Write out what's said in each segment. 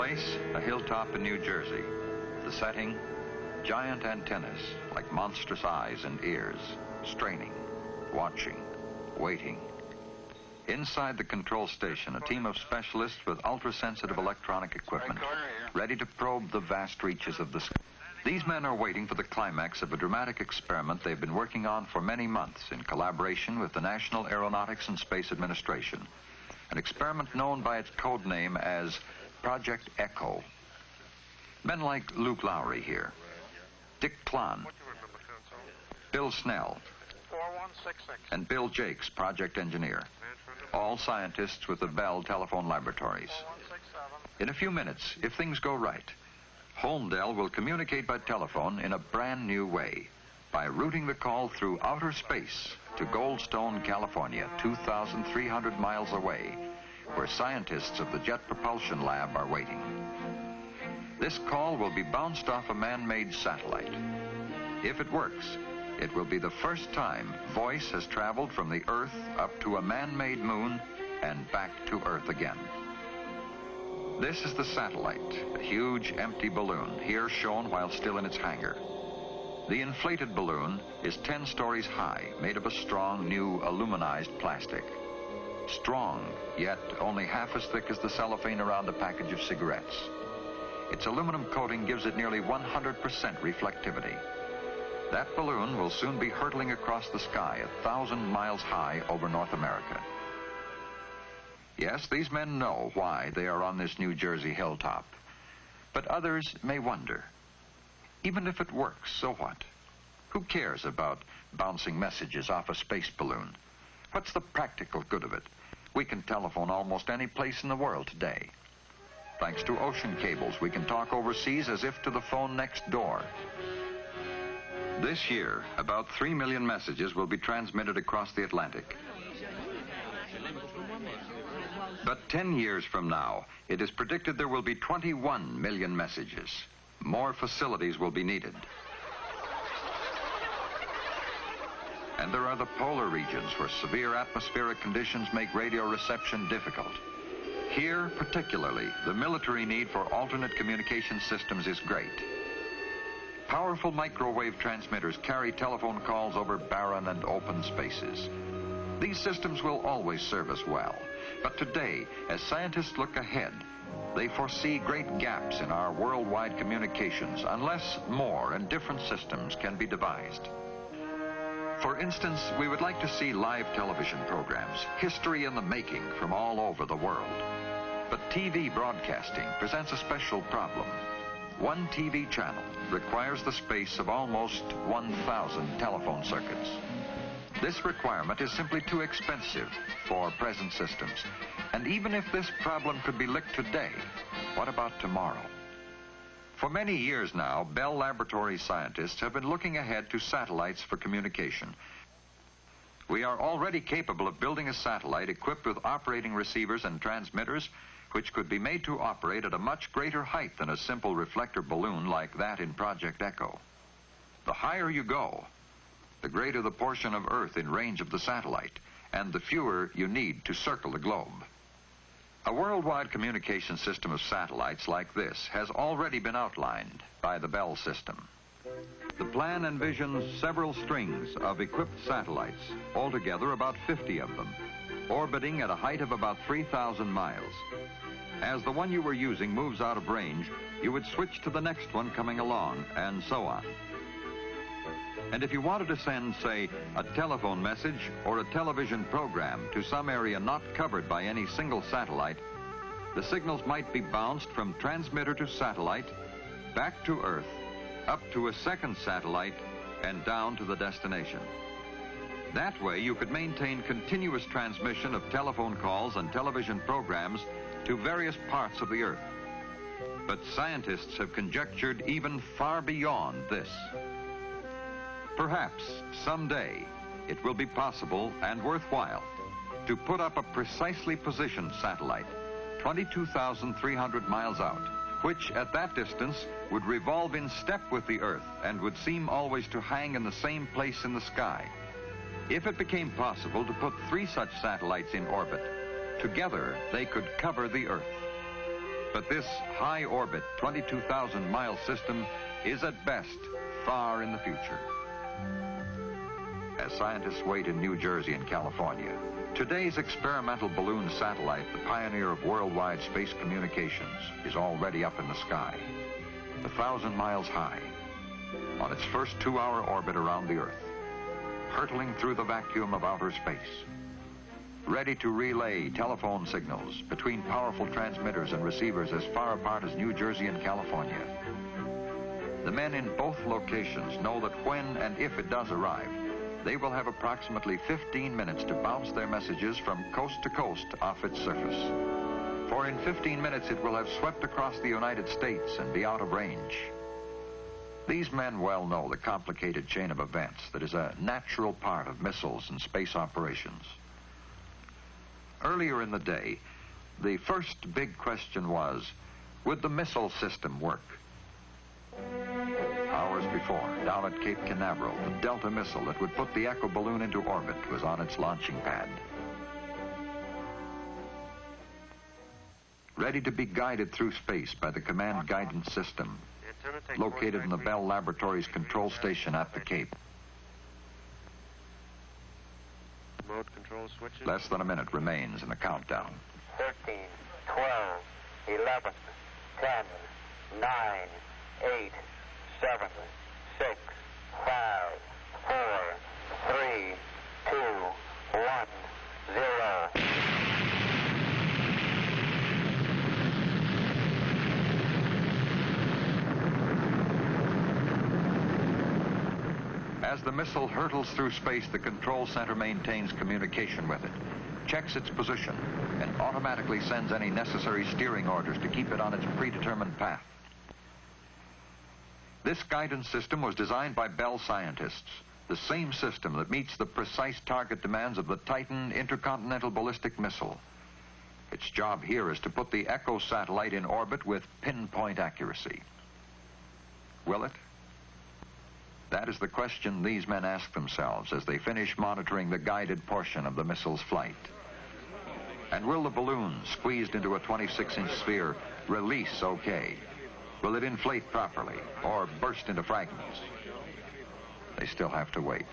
place, a hilltop in New Jersey. The setting, giant antennas like monstrous eyes and ears, straining, watching, waiting. Inside the control station, a team of specialists with ultra-sensitive electronic equipment, ready to probe the vast reaches of the sky. These men are waiting for the climax of a dramatic experiment they've been working on for many months in collaboration with the National Aeronautics and Space Administration. An experiment known by its code name as Project Echo. Men like Luke Lowry here, Dick Klon, Bill Snell, 4166. and Bill Jakes, project engineer. All scientists with the Bell Telephone Laboratories. 4167. In a few minutes, if things go right, Holmdel will communicate by telephone in a brand new way by routing the call through outer space to Goldstone, California, 2,300 miles away, where scientists of the Jet Propulsion Lab are waiting. This call will be bounced off a man-made satellite. If it works, it will be the first time voice has traveled from the Earth up to a man-made moon and back to Earth again. This is the satellite, a huge empty balloon, here shown while still in its hangar. The inflated balloon is 10 stories high, made of a strong, new aluminized plastic. Strong, yet only half as thick as the cellophane around a package of cigarettes. Its aluminum coating gives it nearly 100% reflectivity. That balloon will soon be hurtling across the sky 1,000 miles high over North America. Yes, these men know why they are on this New Jersey hilltop. But others may wonder, even if it works, so what? Who cares about bouncing messages off a space balloon? What's the practical good of it? We can telephone almost any place in the world today. Thanks to ocean cables, we can talk overseas as if to the phone next door. This year, about 3 million messages will be transmitted across the Atlantic. But 10 years from now, it is predicted there will be 21 million messages. More facilities will be needed. And there are the polar regions where severe atmospheric conditions make radio reception difficult. Here, particularly, the military need for alternate communication systems is great. Powerful microwave transmitters carry telephone calls over barren and open spaces. These systems will always serve us well. But today, as scientists look ahead, they foresee great gaps in our worldwide communications unless more and different systems can be devised. For instance, we would like to see live television programs, history in the making from all over the world. But TV broadcasting presents a special problem. One TV channel requires the space of almost 1,000 telephone circuits. This requirement is simply too expensive for present systems. And even if this problem could be licked today, what about tomorrow? For many years now, Bell Laboratories scientists have been looking ahead to satellites for communication. We are already capable of building a satellite equipped with operating receivers and transmitters, which could be made to operate at a much greater height than a simple reflector balloon like that in Project Echo. The higher you go, the greater the portion of Earth in range of the satellite, and the fewer you need to circle the globe. A worldwide communication system of satellites like this has already been outlined by the Bell system. The plan envisions several strings of equipped satellites, altogether about 50 of them, orbiting at a height of about 3,000 miles. As the one you were using moves out of range, you would switch to the next one coming along, and so on. And if you wanted to send, say, a telephone message or a television program to some area not covered by any single satellite, the signals might be bounced from transmitter to satellite, back to Earth, up to a second satellite, and down to the destination. That way, you could maintain continuous transmission of telephone calls and television programs to various parts of the Earth. But scientists have conjectured even far beyond this. Perhaps someday it will be possible and worthwhile to put up a precisely positioned satellite 22,300 miles out, which at that distance would revolve in step with the Earth and would seem always to hang in the same place in the sky. If it became possible to put 3 such satellites in orbit, together they could cover the Earth. But this high-orbit, 22,000-mile system is at best far in the future. As scientists wait in New Jersey and California, today's experimental balloon satellite, the pioneer of worldwide space communications, is already up in the sky, 1,000 miles high, on its first 2-hour orbit around the Earth, hurtling through the vacuum of outer space, ready to relay telephone signals between powerful transmitters and receivers as far apart as New Jersey and California. The men in both locations know that when and if it does arrive, they will have approximately 15 minutes to bounce their messages from coast to coast off its surface. For in 15 minutes, it will have swept across the United States and be out of range. These men well know the complicated chain of events that is a natural part of missiles and space operations. Earlier in the day, the first big question was, would the missile system work? Hours before, down at Cape Canaveral, the Delta missile that would put the Echo balloon into orbit was on its launching pad. Ready to be guided through space by the command guidance system, located in the Bell Laboratories control station at the Cape. Mode control switches. Less than a minute remains in the countdown. 13, 12, 11, 10, 9, 8, 7, 6, 5, 4, 3, 2, 1, 0. As the missile hurtles through space, the control center maintains communication with it, checks its position, and automatically sends any necessary steering orders to keep it on its predetermined path. This guidance system was designed by Bell scientists, the same system that meets the precise target demands of the Titan intercontinental ballistic missile. Its job here is to put the Echo satellite in orbit with pinpoint accuracy. Will it? That is the question these men ask themselves as they finish monitoring the guided portion of the missile's flight. And will the balloon, squeezed into a 26-inch sphere, release okay? Will it inflate properly or burst into fragments? They still have to wait.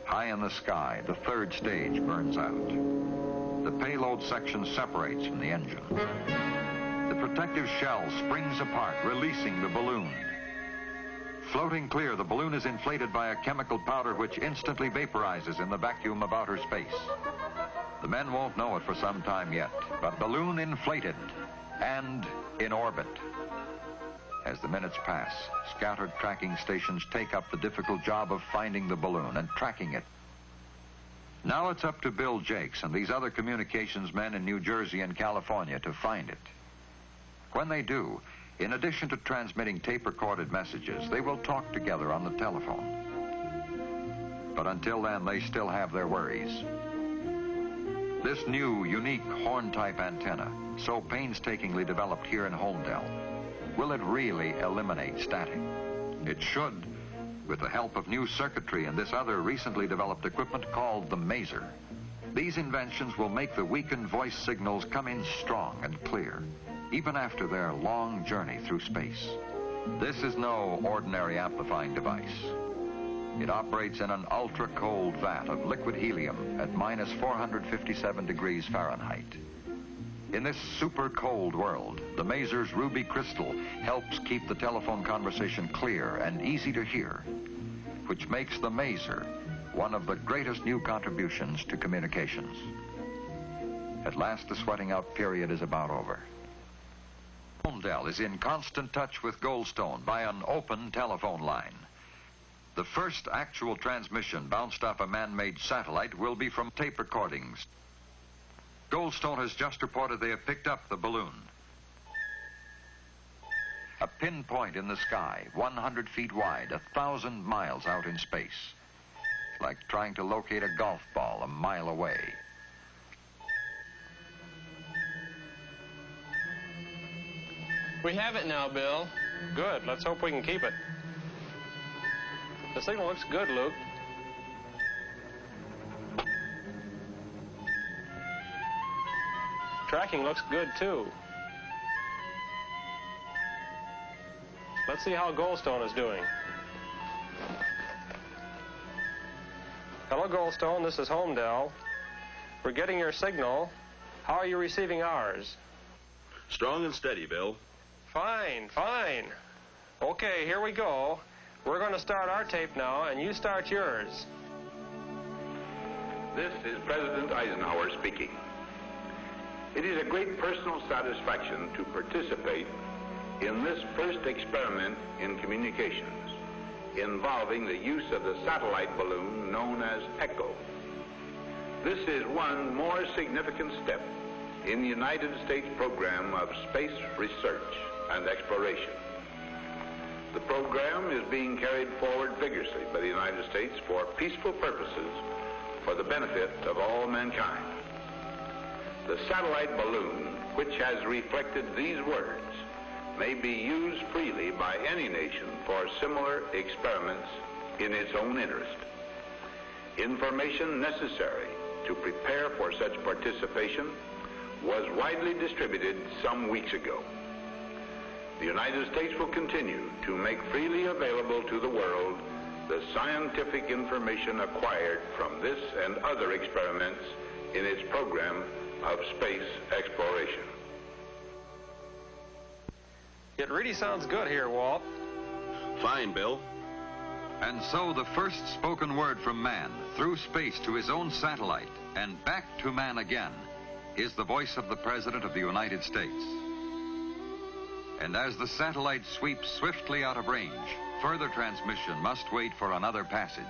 High in the sky, the third stage burns out. The payload section separates from the engine. The protective shell springs apart, releasing the balloon. Floating clear, the balloon is inflated by a chemical powder which instantly vaporizes in the vacuum of outer space. The men won't know it for some time yet, but balloon inflated and in orbit. As the minutes pass, scattered tracking stations take up the difficult job of finding the balloon and tracking it. Now it's up to Bill Jakes and these other communications men in New Jersey and California to find it. When they do, in addition to transmitting tape-recorded messages, they will talk together on the telephone. But until then, they still have their worries. This new, unique horn-type antenna, so painstakingly developed here in Holmdel, will it really eliminate static? It should, with the help of new circuitry and this other recently developed equipment called the maser. These inventions will make the weakened voice signals come in strong and clear, even after their long journey through space. This is no ordinary amplifying device. It operates in an ultra-cold vat of liquid helium at minus 457 degrees Fahrenheit. In this super cold world, the maser's ruby crystal helps keep the telephone conversation clear and easy to hear, which makes the maser one of the greatest new contributions to communications. At last, the sweating out period is about over. Holmdel is in constant touch with Goldstone by an open telephone line. The first actual transmission bounced off a man-made satellite will be from tape recordings. Goldstone has just reported they have picked up the balloon. A pinpoint in the sky, 100 feet wide, 1,000 miles out in space. It's like trying to locate a golf ball a mile away. We have it now, Bill. Good. Let's hope we can keep it. The signal looks good, Luke. Tracking looks good, too. Let's see how Goldstone is doing. Hello, Goldstone. This is Holmdel. We're getting your signal. How are you receiving ours? Strong and steady, Bill. Fine, fine. Okay, here we go. We're going to start our tape now, and you start yours. This is President Eisenhower speaking. It is a great personal satisfaction to participate in this first experiment in communications involving the use of the satellite balloon known as Echo. This is one more significant step in the United States program of space research and exploration. The program is being carried forward vigorously by the United States for peaceful purposes for the benefit of all mankind. The satellite balloon, which has reflected these words, may be used freely by any nation for similar experiments in its own interest. Information necessary to prepare for such participation was widely distributed some weeks ago. The United States will continue to make freely available to the world the scientific information acquired from this and other experiments in its program of space exploration. It really sounds good here, Walt. Fine, Bill. And so the first spoken word from man through space to his own satellite and back to man again is the voice of the President of the United States. And as the satellite sweeps swiftly out of range, further transmission must wait for another passage.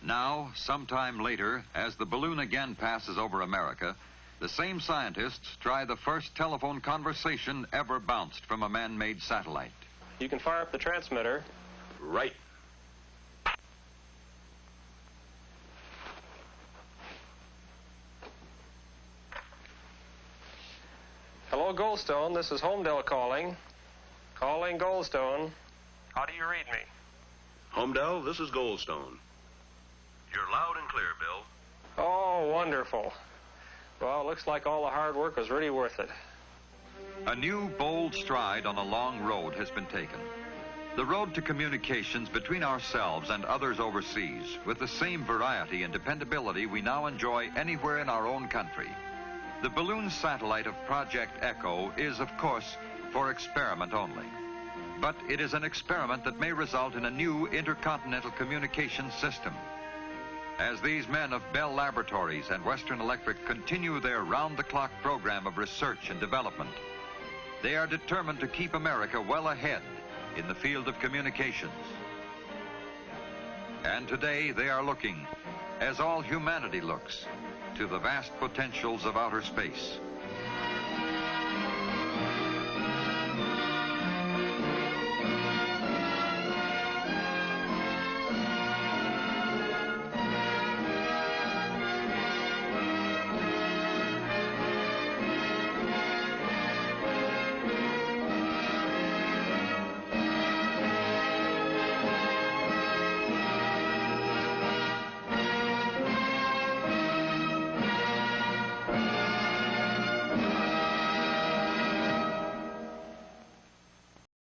Now, sometime later, as the balloon again passes over America, the same scientists try the first telephone conversation ever bounced from a man-made satellite. You can fire up the transmitter. Right. Hello, Goldstone. This is Holmdel calling. Calling Goldstone. How do you read me? Holmdel, this is Goldstone. You're loud and clear, Bill. Oh, wonderful. Well, it looks like all the hard work was really worth it. A new, bold stride on a long road has been taken. The road to communications between ourselves and others overseas with the same variety and dependability we now enjoy anywhere in our own country. The balloon satellite of Project Echo is, of course, for experiment only. But it is an experiment that may result in a new intercontinental communication system. As these men of Bell Laboratories and Western Electric continue their round-the-clock program of research and development, they are determined to keep America well ahead in the field of communications. And today they are looking, as all humanity looks, to the vast potentials of outer space.